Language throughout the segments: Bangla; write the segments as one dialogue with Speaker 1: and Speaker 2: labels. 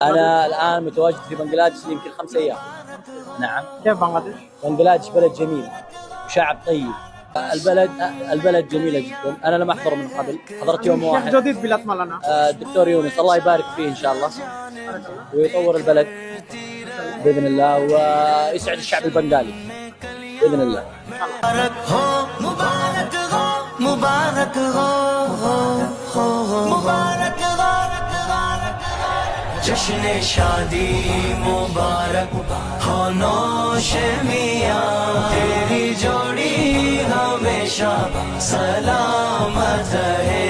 Speaker 1: أنا الآن متواجد في بنغلاديش يمكن 5 أيام. نعم.
Speaker 2: كيف بنغلاديش؟
Speaker 1: بنغلاديش بلد جميل وشعب طيب. البلد البلد جميلة جدا. أنا لم أحضر من قبل، حضرت يوم
Speaker 2: كيف
Speaker 1: واحد.
Speaker 2: جديد بلاد مالنا؟
Speaker 1: الدكتور يونس الله يبارك فيه إن شاء الله ويطور البلد بإذن الله ويسعد الشعب البنغالي بإذن الله.
Speaker 3: मुबारक हो मुबारक हो मुबारक हो मुबारक जश्न शादी मुबारक हो नौश मियां तेरी जोड़ी हमेशा सलामत है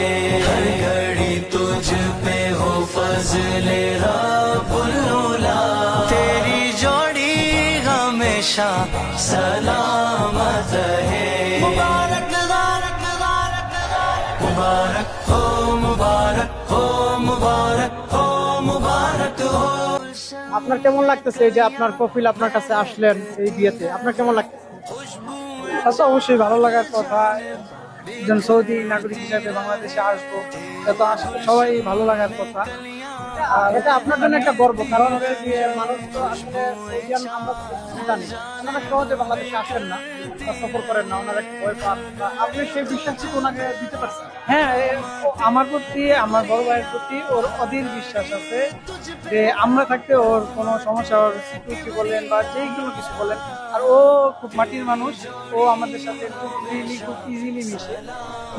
Speaker 3: हर घड़ी तुझ पे हो फजले रब्बुल उला तेरी जोड़ी हमेशा सलामत है मुबारक मुबारक हो मुबारक हो मुबारक हो मुबारक हो।
Speaker 2: আপনার কেমন লাগতেছে এই যে আপনার কপিল আপনার কাছে আসলেন এই বিয়েতে, আপনার কেমন লাগতেছে?
Speaker 4: আচ্ছা, অবশ্যই ভালো লাগার কথা। একজন সৌদি নাগরিক হিসাবে বাংলাদেশে আসবো, এটা আসলে সবাই ভালো লাগার কথা।
Speaker 2: আর এটা আপনার জন্য একটা গর্ব, কারণ যে মানুষ তো আসলে সৌদিয়ান আমরা জানি ওনারা সহজে বাংলাদেশে আসেন না বা সফর করেন না, ওনারা একটু ভয় পান। আপনি সেই বিশ্বাসটুকু ওনাকে দিতে পারছেন?
Speaker 4: হ্যাঁ, আমার প্রতি, আমার বড় ভাইয়ের প্রতি ওর অধীর বিশ্বাস আছে যে আমরা থাকতে ওর কোনো সমস্যা, ওর সিকিউরিটি বলেন বা যেই কোনো কিছু বলেন। আর ও খুব মাটির মানুষ, ও আমাদের সাথে খুব ফ্রিলি, খুব ইজিলি মিশে,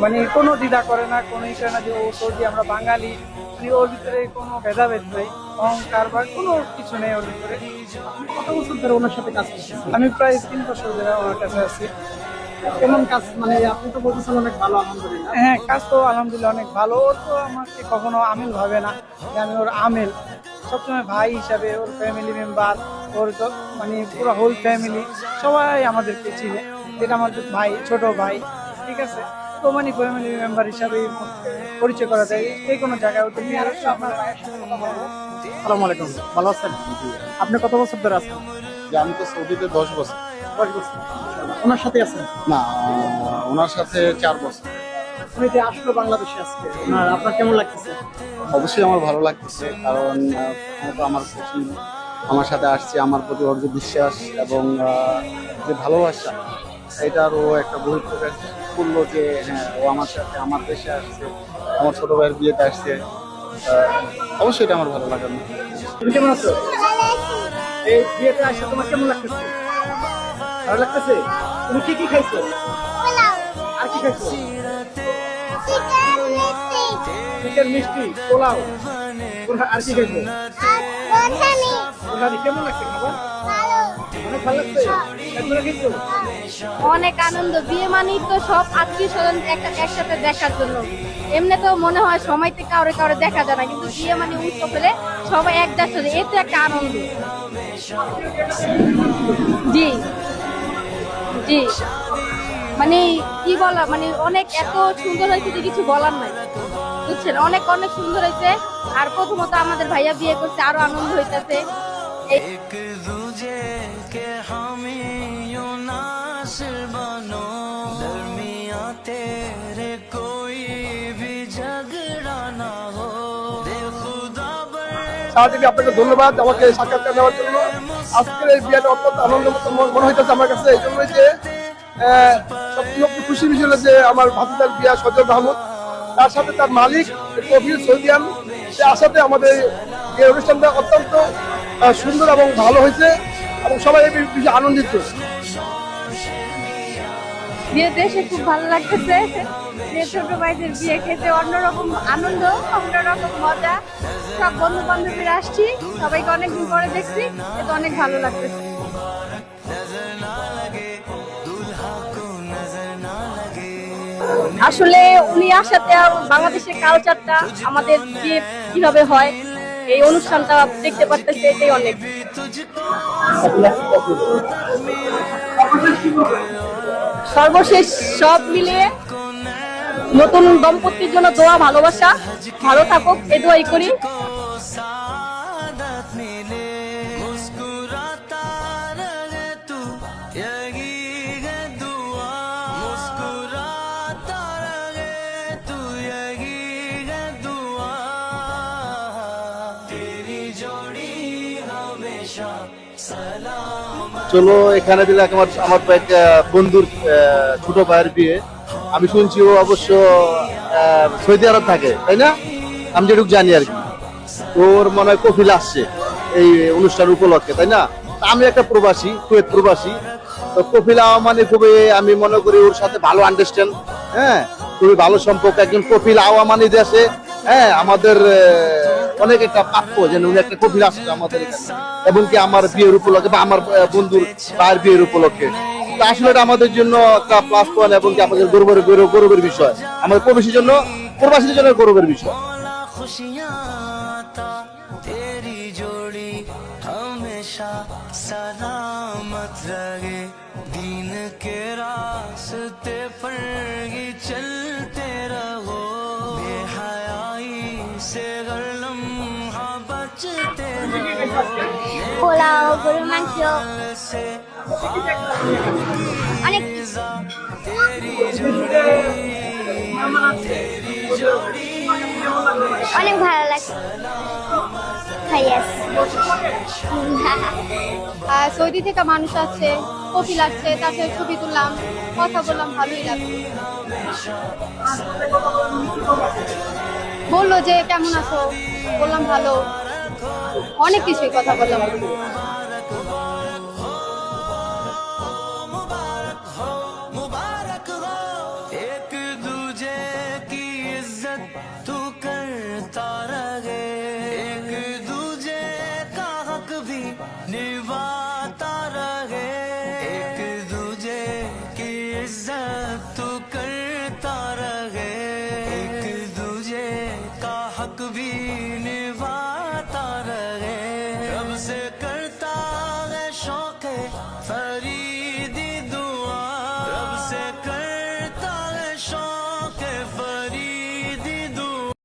Speaker 4: মানে কোনো দ্বিধা করে না, কোনো ই করে না যে ও সৌদি আমরা বাঙালি। মানে ওর ভিতরে কোনো ভেদাভেদ নেই, অহংকার বা কোনো কিছু নেই ওর ভিতরে।
Speaker 2: কত বছর ধরে ওনার সাথে কাজ করছেন?
Speaker 4: আমি প্রায় 3 বছর ধরে ওনার কাছে আছি।
Speaker 2: কেমন কাজ, মানে আপনি তো বলতেছেন অনেক ভালো, আলহামদুলিল্লাহ।
Speaker 4: হ্যাঁ, কাজ তো আলহামদুলিল্লাহ অনেক ভালো। ও তো আমাকে কখনো আমিল ভাবে না যে আমি ওর আমিল, সবসময় ভাই হিসাবে, ওর ফ্যামিলি মেম্বার, ওর মানে পুরো হোল ফ্যামিলি সবাই আমাদেরকে চিনে, যেটা আমাদের ভাই, ছোট ভাই, ঠিক আছে। তো মানে ফ্যামিলি মেম্বার হিসাবে পরিচয় করা যায় যে কোনো জায়গায়। ওদের নিয়ে
Speaker 2: আপনার ভাইয়ের সাথে কথা বলবো। আসসালামু আলাইকুম, ভালো আছেন? আপনি কত বছর ধরে আছেন?
Speaker 5: যে আমি তো সৌদিতে 10 বছর।
Speaker 2: 10 বছর। ওনার সাথে আছেন?
Speaker 5: না, ওনার সাথে 4 বছর।
Speaker 2: উনি যে আসলো বাংলাদেশে আজকে, আপনার কেমন লাগতেছে?
Speaker 5: অবশ্যই আমার ভালো লাগতেছে, কারণ আমার খুশি, আমার সাথে আসছে, আমার প্রতি ওর যে বিশ্বাস এবং যে ভালোবাসা, এটার ও একটা বহিঃপ্রকাশ করলো যে হ্যাঁ, ও আমার সাথে আমার দেশে আসছে, আমার ছোট ভাইয়ের বিয়েতে আসছে। অবশ্যই এটা আমার ভালো লাগে।
Speaker 2: তুমি কেমন আছো? এই বিয়েতে আসলে তোমার কেমন লাগতেছে? ভালো লাগতেছে? তুমি কি কি খাইছো? আর কি খাইছো? চিকেন মিষ্টি, পোলাও, আর কি খাইছো? কেমন লাগছে খাবার? অনেক ভালো লাগছে। এরপরে কিছু
Speaker 6: অনেক আনন্দ। বিয়ে মানেই তো সব আত্মীয় স্বজন একসাথে দেখার জন্য। এমনি তো মনে হয় সময়তে কাউরে কাউরে দেখা যায় না, কিন্তু বিয়ে মানে উৎসব হলে সবাই এক দেশ, এ তো একটা আনন্দ। জি জি, মানে কি বলা, মানে অনেক এত সুন্দর হয়েছে যে কিছু বলার নাই, বুঝছেন? অনেক অনেক সুন্দর হয়েছে। আর প্রথমত আমাদের ভাইয়া বিয়ে করছে, আরো আনন্দ হইতেছে।
Speaker 3: एक दूजे के हामी यूं नासिर बनो दरमिया तेरे कोई भी झगड़ा ना हो दे खुदा
Speaker 7: সারাদিকে আপনাকে ধন্যবাদ আমাকে সাক্ষাৎকার নেওয়ার জন্য। আজকের এই বিয়েটা অত্যন্ত আনন্দের মনে হইতেছে আমার কাছে, এই জন্যই যে সবচেয়ে খুশি বিষয় হলো যে আমার ভাতিজার বিয়া সজল মাহমুদ, তার সাথে তার মালিক কবির সৌদিয়ান, সে আসাতে আমাদের এই অনুষ্ঠানটা অত্যন্ত সুন্দর এবং ভালো হয়েছে এবং সবাই এই বিষয়ে আনন্দিত।
Speaker 6: বিয়েতে এসে খুব ভালো লাগতেছে। যে ছোট ভাইদের বিয়ে খেতে অন্যরকম আনন্দ, অন্যরকম মজা। সব বন্ধু বান্ধবীরা আসছি, সবাইকে অনেকদিন পরে দেখছি, এটা অনেক ভালো লাগতেছে। আসলে উনি আসাতে বাংলাদেশের কালচারটা, আমাদের যে কিভাবে হয় এই অনুষ্ঠানটা দেখতে পারতেছে, এটাই অনেক। সর্বশেষ সব মিলিয়ে নতুন দম্পতির জন্য দোয়া, ভালোবাসা, ভালো থাকুক এই দোয়াই করি।
Speaker 3: जोड़ी
Speaker 5: চলো এখানে দিলে আমার আমার তো এক বন্ধুর ছোট ভাইয়ের বিয়ে। আমি শুনছি ও অবশ্য সৌদি আরব থাকে, তাই না? আমি যেটুকু জানি আর কি। ওর মনে হয় কফিল আসছে এই অনুষ্ঠান উপলক্ষে, তাই না? তা আমি একটা প্রবাসী, কুয়েত প্রবাসী। তো কফিলা মানে খুবই, আমি মনে করি ওর সাথে ভালো আন্ডারস্ট্যান্ড, হ্যাঁ, খুবই ভালো সম্পর্ক। একজন কফিল আওয়া মানে দেশে, হ্যাঁ, আমাদের অনেক একটা প্রাপ্য যেন উনি একটা কফিল আসছে আমাদের এখানে, এবং কি আমার বিয়ের উপলক্ষে বা আমার বন্ধুর ভাইয়ের বিয়ের উপলক্ষে। তা আসলে এটা আমাদের জন্য একটা প্লাস পয়েন্ট, এবং কি আমাদের গৌরবের বিষয়, আমাদের প্রবাসীর জন্য, প্রবাসীদের জন্য গৌরবের বিষয়।
Speaker 3: खुशियाँ आता तेरी जोड़ी हमेशा सलामत रहे दीन के रास्ते पर ही चलते रहो बेहयाई से हर लम्हा बचते रहो
Speaker 8: পোলাও, গরুর মাংস,
Speaker 3: से
Speaker 8: অনেক
Speaker 3: तेरी जोड़ी
Speaker 8: অনেক ভালো লাগছে। খাই আসছি।
Speaker 6: সৌদি থেকে মানুষ আসছে, কফিল আসছে, তার সাথে ছবি তুললাম, কথা বললাম, ভালোই লাগলো। বললো যে কেমন আছো, বললাম ভালো, অনেক কিছুই কথা বললাম।
Speaker 3: मुबारक हो एक दूजे की इज्जत तू करता रहे एक दूजे का हक भी निभाता रहे एक दूजे की इज्जत तू करता रहे एक दूजे का हक भी निभाता रहे रब से करता है शौक़